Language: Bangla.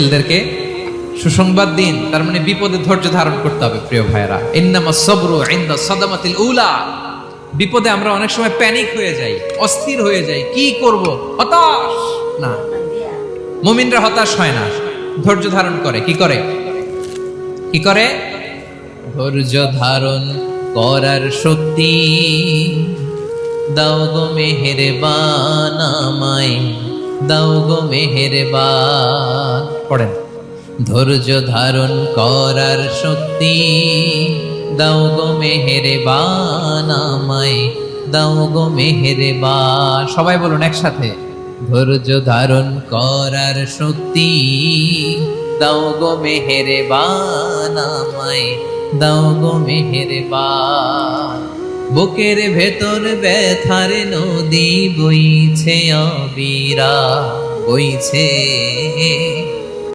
ছেলেদেরকে সুসংবাদ দিন, তার মানে বিপদে ধৈর্য ধারণ করতে হবে। প্রিয় ভাইয়েরা, ইন্নামাস সাবরু ইনদা সাদামাতিল উলা। বিপদে আমরা অনেক সময় প্যানিক হয়ে যাই, অস্থির হয়ে যাই, কি করব, হতাশ। না, মুমিনরা হতাশ হয় না, ধৈর্য ধারণ করে। কি করে? কি করে? ধৈর্য ধারণ করার শক্তি দাও গো মেহেরবান আমায়, দাও গো মেহেরবান। পড়েন, ধৈর্য ধারণ করার শক্তি দাও গো মেহেরবান আমায়, দাও গো মেহেরবান। সবাই বলুন একসাথে, ধৈর্য ধারণ করার শক্তি দাও গো মেহেরবান আমায়, দাও গো মেহেরবান। বুকের ভেতর ব্যথার নদী বইছে অবিরা, বইছে